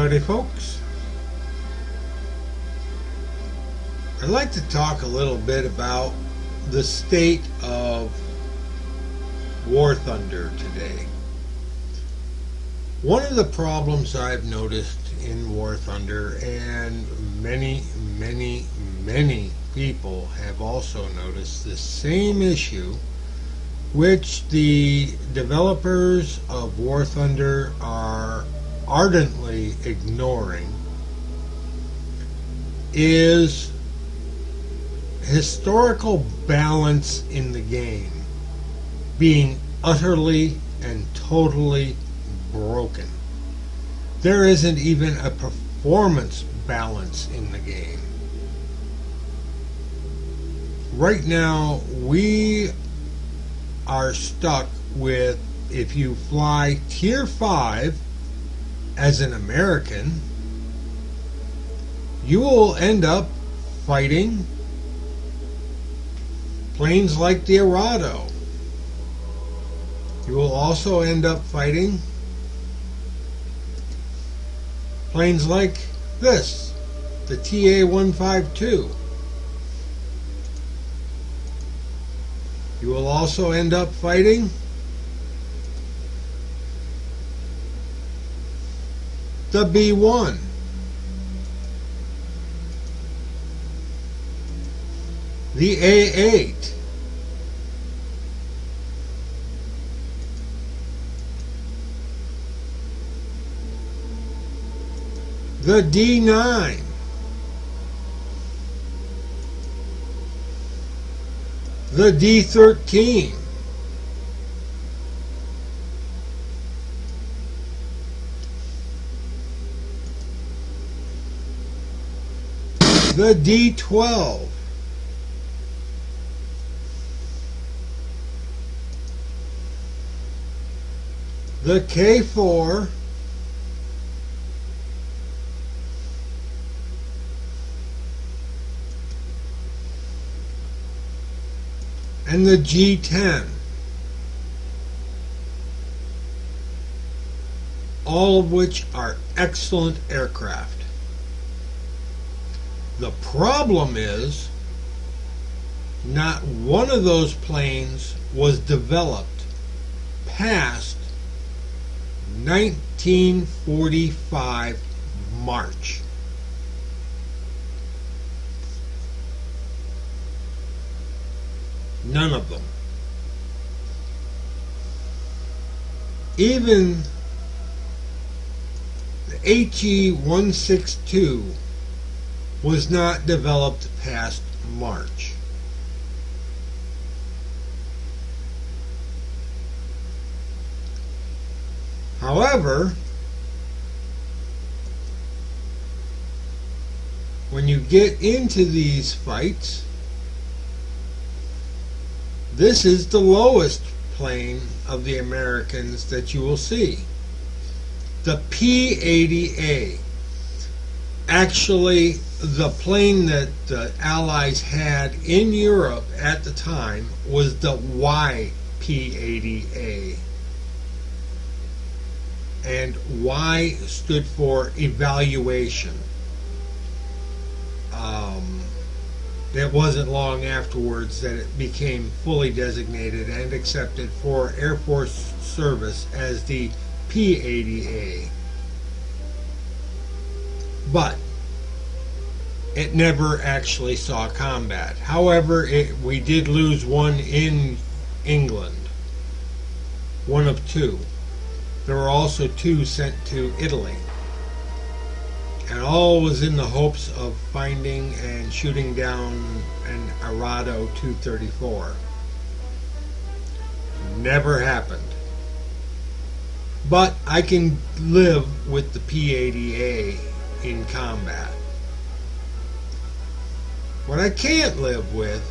Howdy folks. I'd like to talk a little bit about the state of War Thunder today. One of the problems I've noticed in War Thunder, and many people have also noticed the same issue, which the developers of War Thunder are ardently ignoring, is historical balance in the game being utterly and totally broken. There isn't even a performance balance in the game. Right now, we are stuck with, if you fly Tier 5 as an American, you will end up fighting planes like the Arado. You will also end up fighting planes like this, the TA-152. You will also end up fighting the B-1. The A-8. The D-9. The D-13. The D-12. The K-4. And the G-10. All of which are excellent aircraft. The problem is, not one of those planes was developed past 1945 March. None of them. Even the HE-162 was not developed past March. However, when you get into these fights, this is the lowest plane of the Americans that you will see. The P-80A. Actually, the plane that the Allies had in Europe at the time was the YP-80A. And Y stood for evaluation. It wasn't long afterwards that it became fully designated and accepted for Air Force service as the P-80A. But it never actually saw combat. However, we did lose one in England. One of two. There were also two sent to Italy. And all was in the hopes of finding and shooting down an Arado 234. Never happened. But I can live with the P-80A in combat. What I can't live with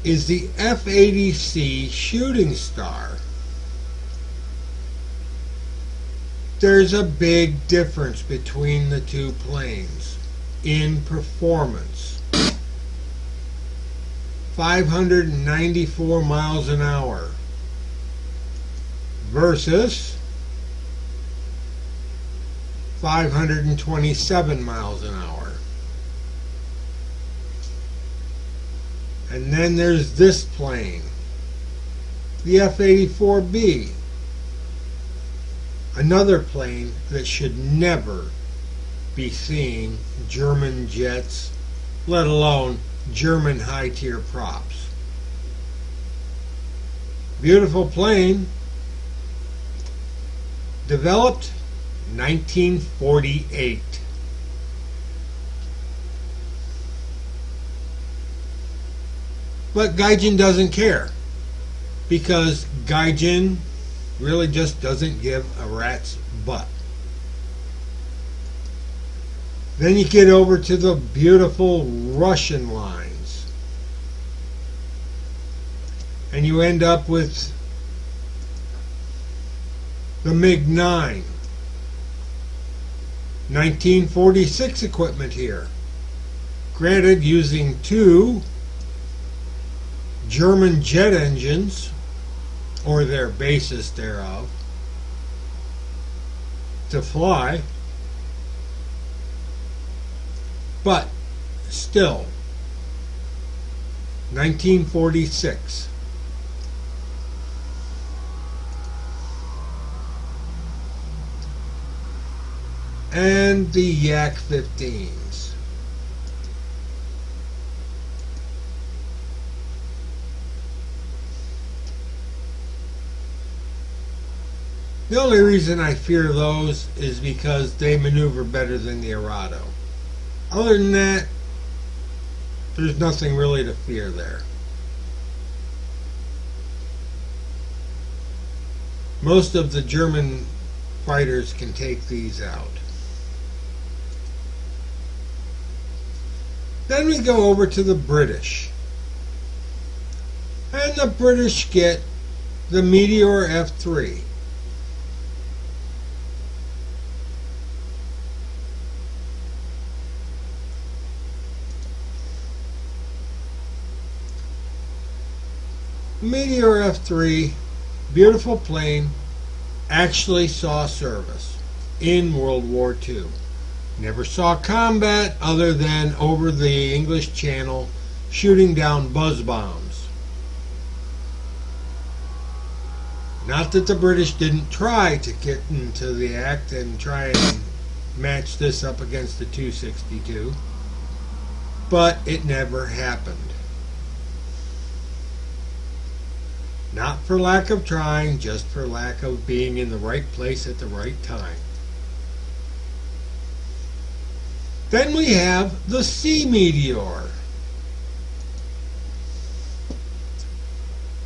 is the F-80C Shooting Star. There's a big difference between the two planes in performance. 594 miles an hour versus 527 miles an hour. And then there's this plane, the F-84B, another plane that should never be seeing German jets, let alone German high-tier props. Beautiful plane, developed 1948. But Gaijin doesn't care, because Gaijin really just doesn't give a rat's butt. Then you get over to the beautiful Russian lines, and you end up with the MiG-9. 1946 equipment here. Granted, using two German jet engines, or their basis thereof, to fly. But still, 1946. And the Yak-15s. The only reason I fear those is because they maneuver better than the Arado. Other than that, there's nothing really to fear there. Most of the German fighters can take these out. Then we go over to the British. And the British get the Meteor F3. Meteor F3, beautiful plane, actually saw service in World War II. Never saw combat other than over the English Channel shooting down buzz bombs. Not that the British didn't try to get into the act and try and match this up against the 262, but it never happened. Not for lack of trying, just for lack of being in the right place at the right time. Then we have the Sea Meteor.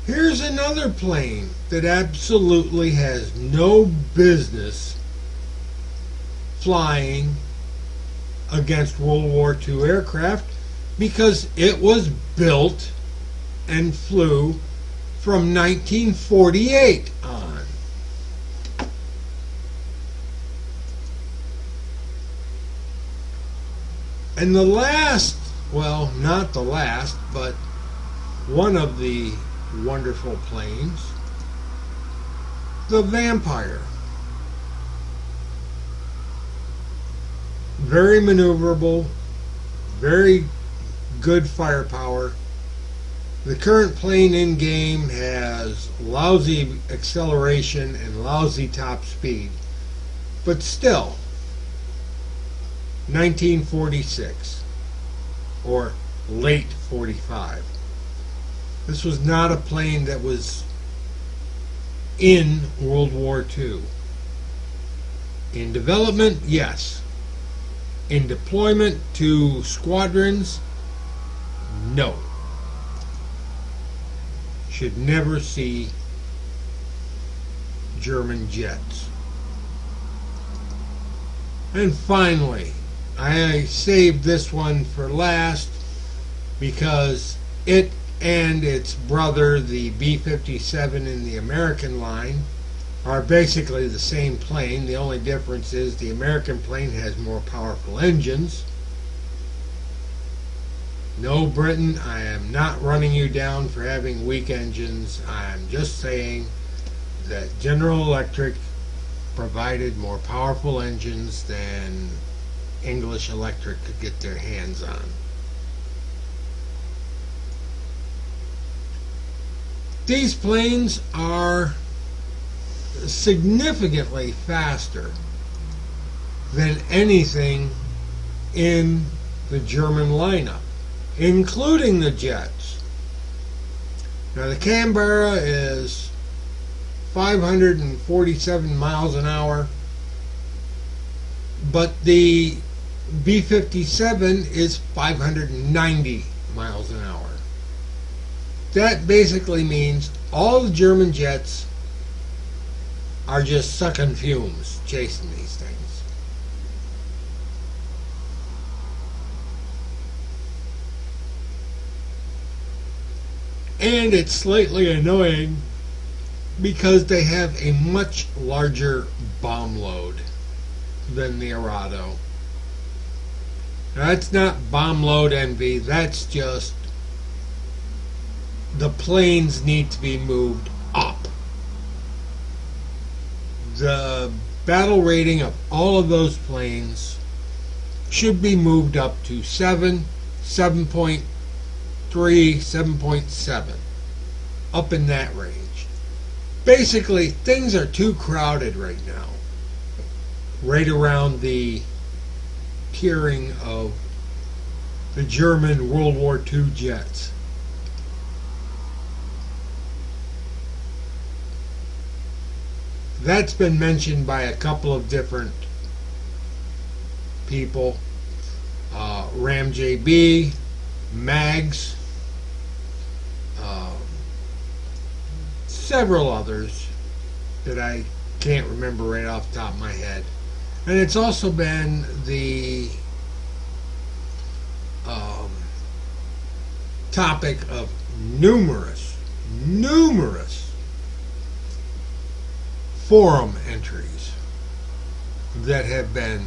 Here's another plane that absolutely has no business flying against World War II aircraft because it was built and flew from 1948 on. And the last, well, not the last, but one of the wonderful planes, the Vampire. Very maneuverable, very good firepower. The current plane in game has lousy acceleration and lousy top speed, but still, 1946 or late 45. This was not a plane that was in World War II. In development, yes. In deployment to squadrons, no. Should never see German jets. And finally, I saved this one for last because it and its brother, the B-57 in the American line, are basically the same plane. The only difference is the American plane has more powerful engines. No, Britain, I am not running you down for having weak engines. I'm just saying that General Electric provided more powerful engines than English Electric could get their hands on. These planes are significantly faster than anything in the German lineup, including the jets. Now the Canberra is 547 miles an hour, but the B-57 is 590 miles an hour. That basically means all the German jets are just sucking fumes chasing these things. And it's slightly annoying because they have a much larger bomb load than the Arado. Now, that's not bomb load envy, that's just the planes need to be moved up. The battle rating of all of those planes should be moved up to 7, 7.3, 7.7, up in that range. Basically, things are too crowded right now, right around the tiering of the German World War II jets. That's been mentioned by a couple of different people. RamJB, Mags, several others that I can't remember right off the top of my head. And it's also been the topic of numerous forum entries that have been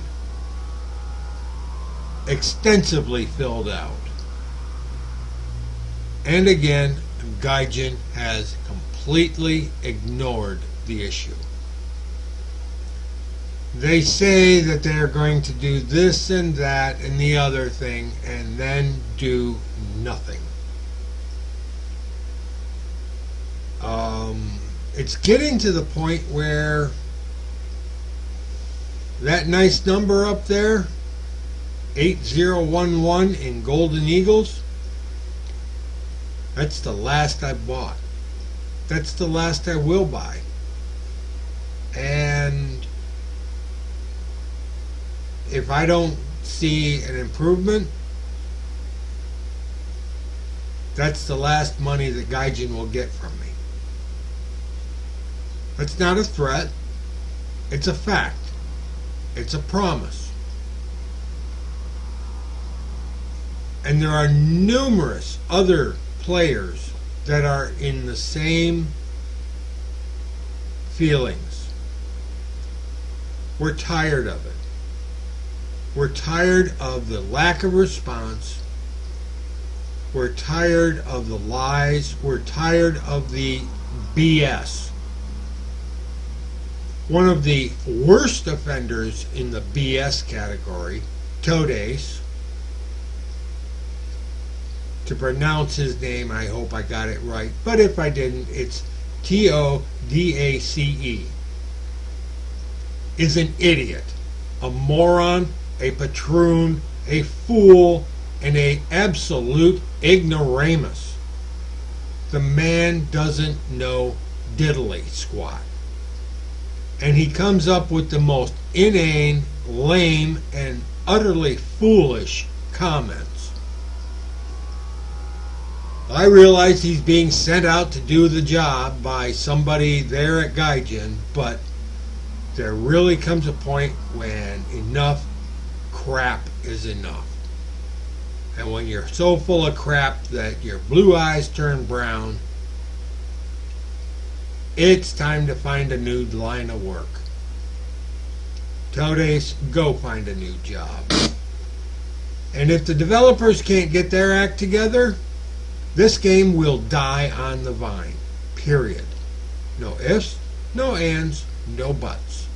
extensively filled out. And again, Gaijin has completely ignored the issue. They say that they're going to do this and that and the other thing, and then do nothing. It's getting to the point where that nice number up there, 8011 in Golden Eagles, that's the last I bought. That's the last I will buy. And if I don't see an improvement, that's the last money that Gaijin will get from me. That's not a threat. It's a fact. It's a promise. And there are numerous other players that are in the same feelings. We're tired of it. We're tired of the lack of response. We're tired of the lies. We're tired of the BS. One of the worst offenders in the BS category, Todace. To pronounce his name, I hope I got it right. But if I didn't, it's Todace. Is an idiot, a moron, a patroon, a fool, and an absolute ignoramus. The man doesn't know diddly squat. And he comes up with the most inane, lame, and utterly foolish comments. I realize he's being sent out to do the job by somebody there at Gaijin, but there really comes a point when enough crap is enough. And when you're so full of crap that your blue eyes turn brown, it's time to find a new line of work. Todace, go find a new job. And if the developers can't get their act together, this game will die on the vine. Period. No ifs, No ands, no buts.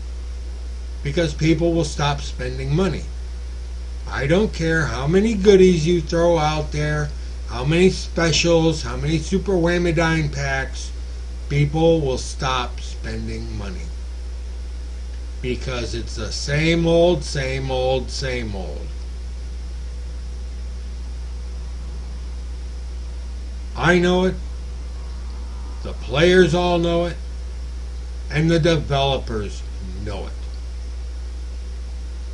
Because people will stop spending money. I don't care how many goodies you throw out there, how many specials, how many super whammy-dine packs, people will stop spending money. Because it's the same old, same old, same old. I know it, the players all know it, and the developers know it.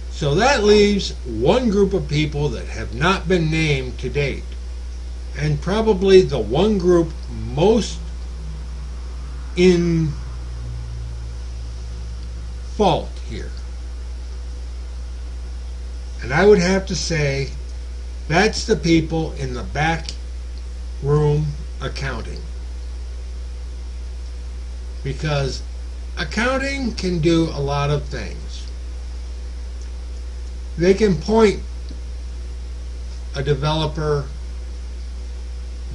So that leaves one group of people that have not been named to date, and probably the one group most in fault here. And I would have to say that's the people in the back room accounting. Because accounting can do a lot of things. They can point a developer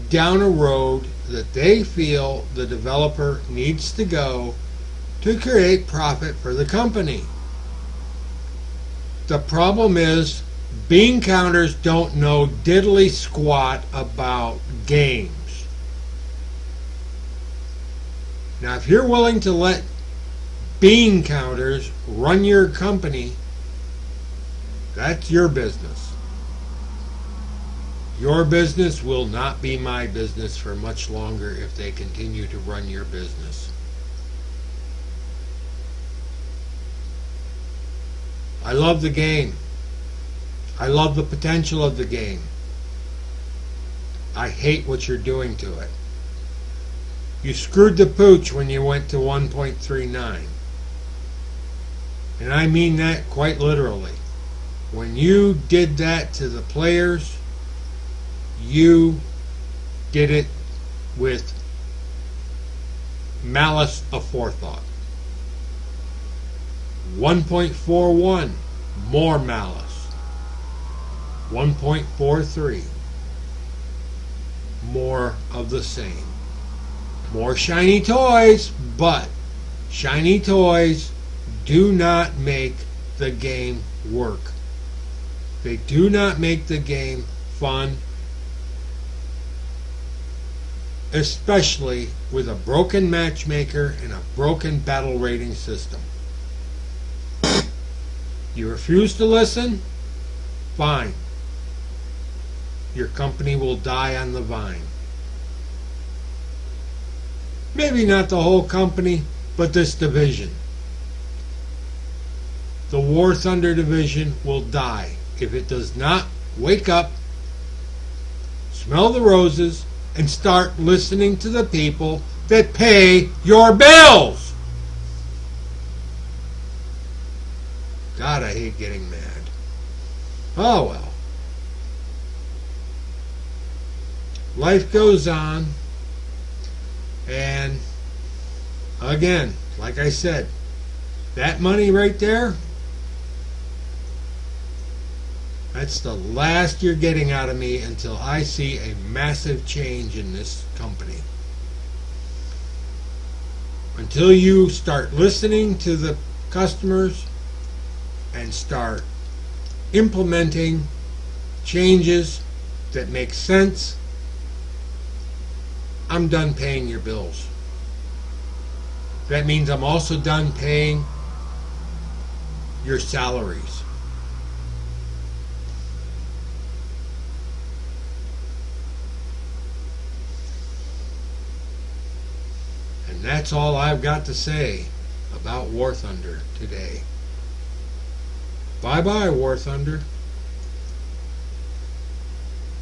down a road that they feel the developer needs to go to create profit for the company. The problem is bean counters don't know diddly squat about games. Now, if you're willing to let bean counters run your company, that's your business. Your business will not be my business for much longer if they continue to run your business. I love the game. I love the potential of the game. I hate what you're doing to it. You screwed the pooch when you went to 1.39. And I mean that quite literally. When you did that to the players, you did it with malice aforethought. 1.41, more malice. 1.43, more of the same. More shiny toys, but shiny toys do not make the game work. They do not make the game fun, especially with a broken matchmaker and a broken battle rating system. You refuse to listen? Fine. Your company will die on the vine. Maybe not the whole company, but this division. The War Thunder division will die if it does not wake up, smell the roses, and start listening to the people that pay your bills. God, I hate getting mad. Oh well. Life goes on. And again, like I said, that money right there, that's the last you're getting out of me until I see a massive change in this company. Until you start listening to the customers and start implementing changes that make sense, I'm done paying your bills. That means I'm also done paying your salaries. And that's all I've got to say about War Thunder today. Bye-bye, War Thunder.